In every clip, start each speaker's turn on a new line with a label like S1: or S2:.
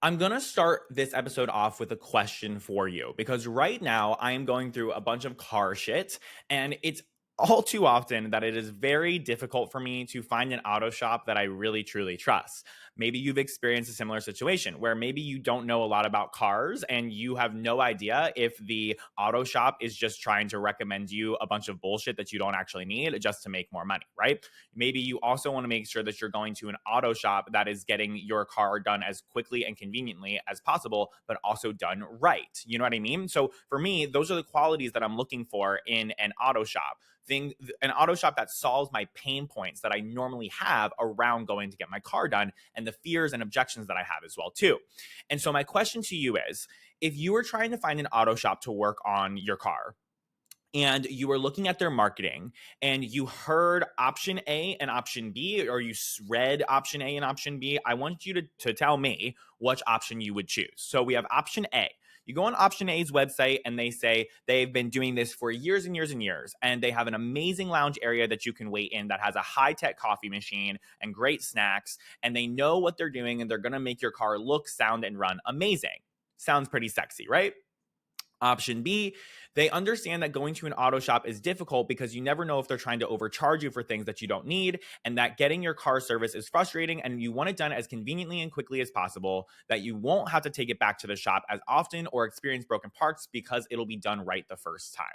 S1: I'm going to start this episode off with a question for you because right now I am going through a bunch of car shit, and it's all too often that it is very difficult for me to find an auto shop that I really truly trust. Maybe you've experienced a similar situation where maybe you don't know a lot about cars and you have no idea if the auto shop is just trying to recommend you a bunch of bullshit that you don't actually need just to make more money, right? Maybe you also want to make sure that you're going to an auto shop that is getting your car done as quickly and conveniently as possible, but also done right. You know what I mean? So for me, those are the qualities that I'm looking for in an auto shop. An auto shop that solves my pain points that I normally have around going to get my car done and the fears and objections that I have as well too. And so my question to you is, if you were trying to find an auto shop to work on your car, and you were looking at their marketing and you heard option A and option B, or you read option A and option B, I want you to tell me which option you would choose. So we have option A. You go on option A's website and they say they've been doing this for years and years and years. And they have an amazing lounge area that you can wait in that has a high-tech coffee machine and great snacks. And they know what they're doing and they're going to make your car look, sound, and run amazing. Sounds pretty sexy, right? Option B, they understand that going to an auto shop is difficult because you never know if they're trying to overcharge you for things that you don't need, and that getting your car service is frustrating and you want it done as conveniently and quickly as possible, that you won't have to take it back to the shop as often or experience broken parts because it'll be done right the first time.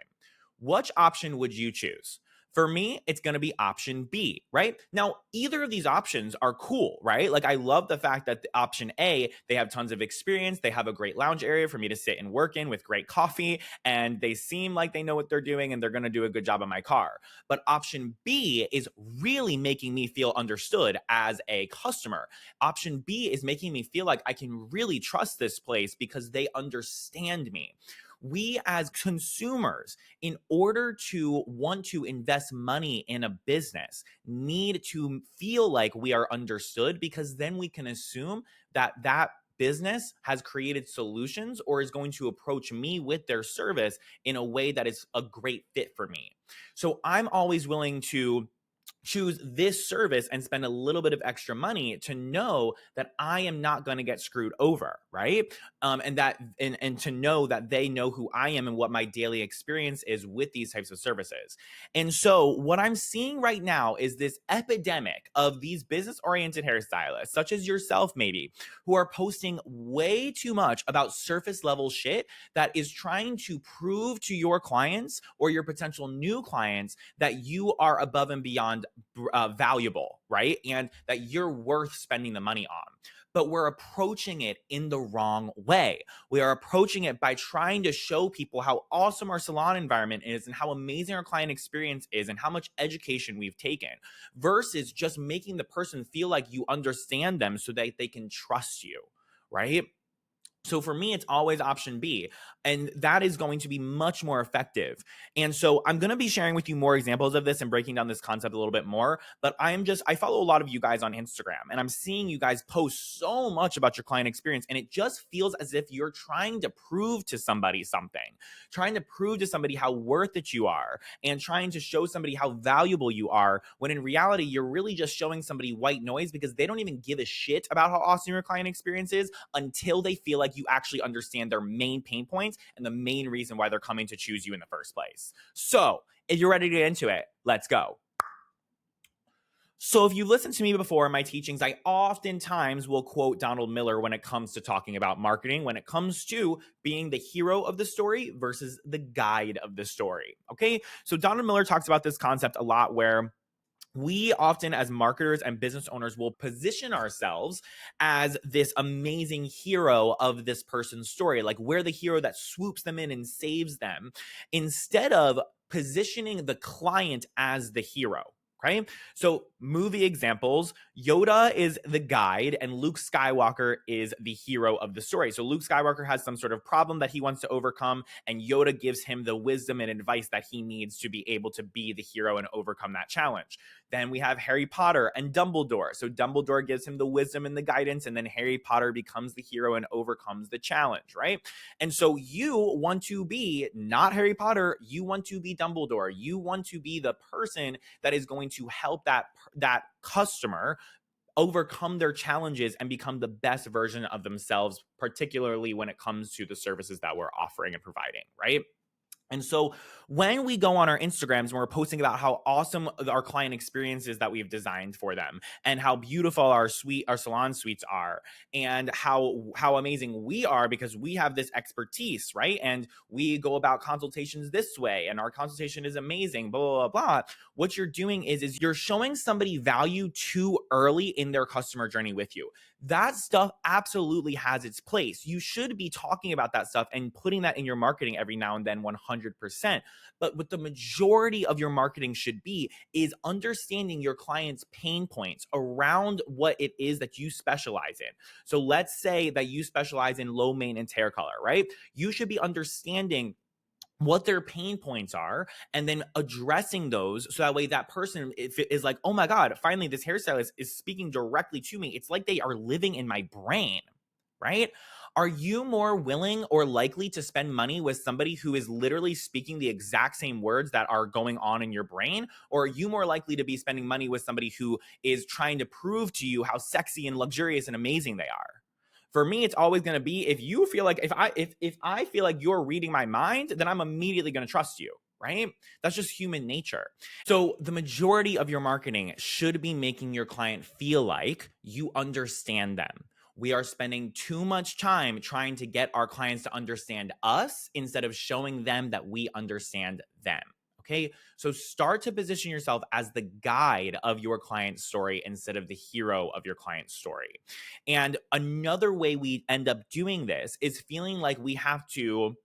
S1: Which option would you choose? For me, it's going to be option B, right? Now, either of these options are cool, right? Like, I love the fact that the option A, they have tons of experience. They have a great lounge area for me to sit and work in with great coffee. And they seem like they know what they're doing and they're going to do a good job on my car. But option B is really making me feel understood as a customer. Option B is making me feel like I can really trust this place because they understand me. We as consumers, in order to want to invest money in a business, need to feel like we are understood, because then we can assume that that business has created solutions or is going to approach me with their service in a way that is a great fit for me. So I'm always willing to choose this service and spend a little bit of extra money to know that I am not going to get screwed over, right? And to know that they know who I am and what my daily experience is with these types of services. And so what I'm seeing right now is this epidemic of these business-oriented hairstylists, such as yourself maybe, who are posting way too much about surface level shit that is trying to prove to your clients or your potential new clients that you are above and beyond valuable, right? And that you're worth spending the money on. But we're approaching it in the wrong way. We are approaching it by trying to show people how awesome our salon environment is and how amazing our client experience is and how much education we've taken, versus just making the person feel like you understand them so that they can trust you, right? So for me, it's always option B, and that is going to be much more effective. And so I'm going to be sharing with you more examples of this and breaking down this concept a little bit more. But I follow a lot of you guys on Instagram, and I'm seeing you guys post so much about your client experience. And it just feels as if you're trying to prove to somebody something, trying to prove to somebody how worth it you are, and trying to show somebody how valuable you are, when in reality, you're really just showing somebody white noise because they don't even give a shit about how awesome your client experience is until they feel like you actually understand their main pain points and the main reason why they're coming to choose you in the first place. So if you're ready to get into it, let's go. So if you listened to me before in my teachings, I oftentimes will quote Donald Miller when it comes to talking about marketing, when it comes to being the hero of the story versus the guide of the story. Okay, so Donald Miller talks about this concept a lot, where we often, as marketers and business owners, will position ourselves as this amazing hero of this person's story. Like, we're the hero that swoops them in and saves them, instead of positioning the client as the hero. Okay, so movie examples: Yoda is the guide and Luke Skywalker is the hero of the story. So Luke Skywalker has some sort of problem that he wants to overcome, and Yoda gives him the wisdom and advice that he needs to be able to be the hero and overcome that challenge. Then we have Harry Potter and Dumbledore. So Dumbledore gives him the wisdom and the guidance, and then Harry Potter becomes the hero and overcomes the challenge, right? And so you want to be not Harry Potter, you want to be Dumbledore. You want to be the person that is going to help that customer overcome their challenges and become the best version of themselves, particularly when it comes to the services that we're offering and providing, right? And so when we go on our Instagrams and we're posting about how awesome our client experiences that we've designed for them and how beautiful our salon suites are and how amazing we are because we have this expertise, right? And we go about consultations this way and our consultation is amazing, blah, blah, blah, blah. What you're doing is you're showing somebody value too early in their customer journey with you. That stuff absolutely has its place. You should be talking about that stuff and putting that in your marketing every now and then 100%. But what the majority of your marketing should be is understanding your client's pain points around what it is that you specialize in. So let's say that you specialize in low maintenance hair color, right? You should be understanding what their pain points are and then addressing those so that way that person is like, oh my God, finally this hairstylist is speaking directly to me. It's like they are living in my brain, right? Are you more willing or likely to spend money with somebody who is literally speaking the exact same words that are going on in your brain? Or are you more likely to be spending money with somebody who is trying to prove to you how sexy and luxurious and amazing they are? For me, it's always going to be if you feel like if I feel like you're reading my mind, then I'm immediately going to trust you, right? That's just human nature. So the majority of your marketing should be making your client feel like you understand them. We are spending too much time trying to get our clients to understand us instead of showing them that we understand them. Okay, so start to position yourself as the guide of your client's story instead of the hero of your client's story. And another way we end up doing this is feeling like we have to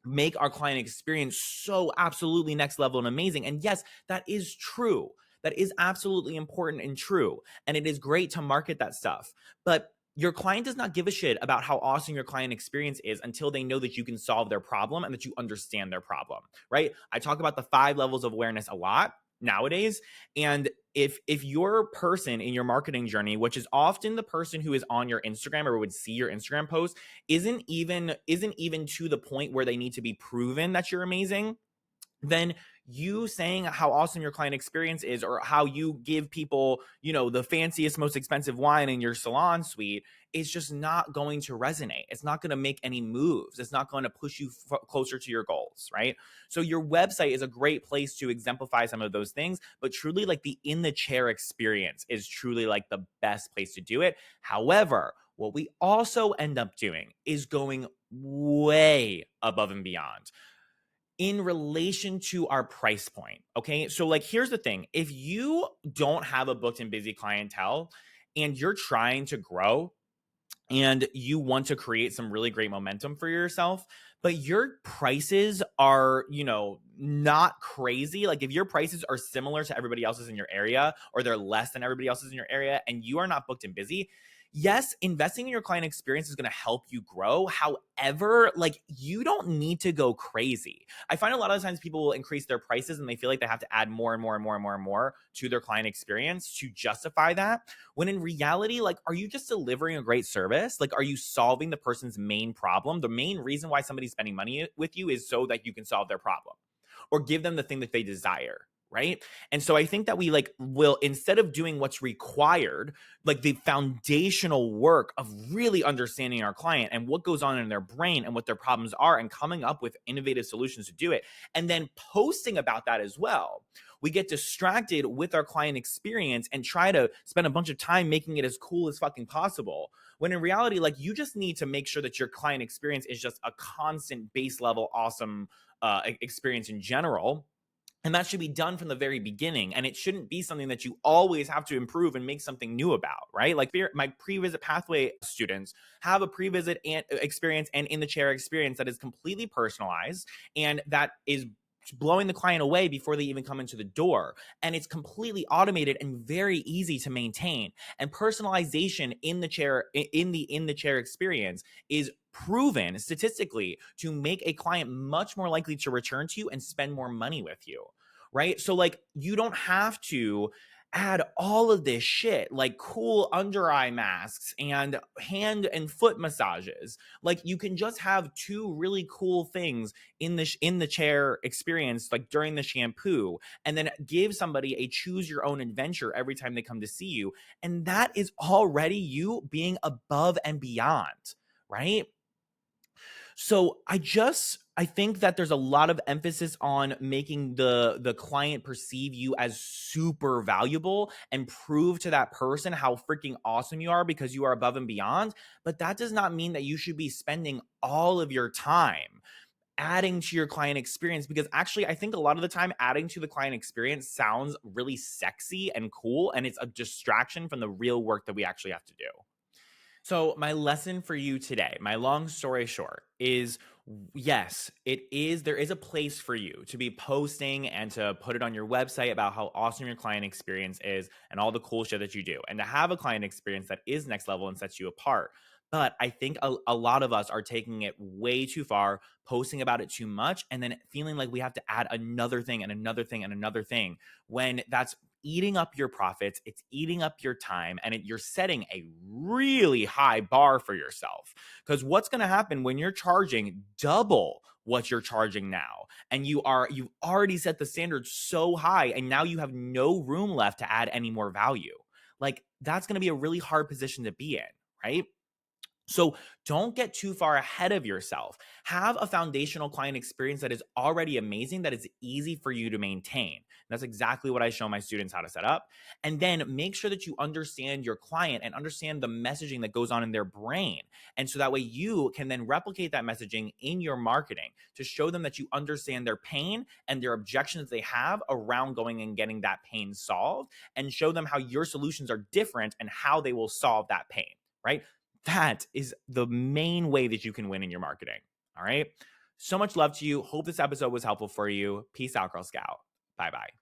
S1: make our client experience so absolutely next level and amazing. And yes, that is true. That is absolutely important and true. And it is great to market that stuff. But your client does not give a shit about how awesome your client experience is until they know that you can solve their problem and that you understand their problem, right? I talk about the 5 levels of awareness a lot nowadays. And if your person in your marketing journey, which is often the person who is on your Instagram or would see your Instagram post, isn't even to the point where they need to be proven that you're amazing, then you saying how awesome your client experience is or how you give people, the fanciest, most expensive wine in your salon suite is just not going to resonate. It's not going to make any moves. It's not going to push you closer to your goals, right? So your website is a great place to exemplify some of those things, but truly like the in the chair experience is truly like the best place to do it. However, what we also end up doing is going way above and beyond in relation to our price point. Okay. So like, here's the thing. If you don't have a booked and busy clientele and you're trying to grow and you want to create some really great momentum for yourself, but your prices are, not crazy. Like if your prices are similar to everybody else's in your area, or they're less than everybody else's in your area, and you are not booked and busy, yes, investing in your client experience is going to help you grow. However, like you don't need to go crazy. I find a lot of times people will increase their prices and they feel like they have to add more and more and more and more and more to their client experience to justify that. When in reality, like, are you just delivering a great service? Like, are you solving the person's main problem? The main reason why somebody's spending money with you is so that you can solve their problem or give them the thing that they desire. Right. And so I think that we will, instead of doing what's required, like the foundational work of really understanding our client and what goes on in their brain and what their problems are and coming up with innovative solutions to do it, and then posting about that as well. We get distracted with our client experience and try to spend a bunch of time making it as cool as fucking possible. When in reality, like you just need to make sure that your client experience is just a constant base level, awesome experience in general. And that should be done from the very beginning. And it shouldn't be something that you always have to improve and make something new about, right? Like my pre-visit pathway students have a pre-visit experience and in the chair experience that is completely personalized and that is blowing the client away before they even come into the door. And it's completely automated and very easy to maintain. And personalization in the chair, in the chair experience is proven statistically to make a client much more likely to return to you and spend more money with you, right? So like you don't have to add all of this shit like cool under eye masks and hand and foot massages. Like you can just have two really cool things in the chair experience, like during the shampoo, and then give somebody a choose your own adventure every time they come to see you. And that is already you being above and beyond, right? So I think that there's a lot of emphasis on making the client perceive you as super valuable and prove to that person how freaking awesome you are because you are above and beyond. But that does not mean that you should be spending all of your time adding to your client experience, because actually I think a lot of the time adding to the client experience sounds really sexy and cool, and it's a distraction from the real work that we actually have to do. So, my lesson for you today, my long story short, is yes, there is a place for you to be posting and to put it on your website about how awesome your client experience is and all the cool shit that you do, and to have a client experience that is next level and sets you apart. But I think a lot of us are taking it way too far, posting about it too much, and then feeling like we have to add another thing and another thing and another thing when that's eating up your profits, it's eating up your time, and you're setting a really high bar for yourself. Because what's going to happen when you're charging double what you're charging now, and you've already set the standard so high, and now you have no room left to add any more value. Like that's going to be a really hard position to be in, right? So don't get too far ahead of yourself. Have a foundational client experience that is already amazing, that is easy for you to maintain. That's exactly what I show my students how to set up. And then make sure that you understand your client and understand the messaging that goes on in their brain. And so that way you can then replicate that messaging in your marketing to show them that you understand their pain and their objections they have around going and getting that pain solved, and show them how your solutions are different and how they will solve that pain, right? That is the main way that you can win in your marketing. All right. So much love to you. Hope this episode was helpful for you. Peace out, Girl Scout. Bye bye.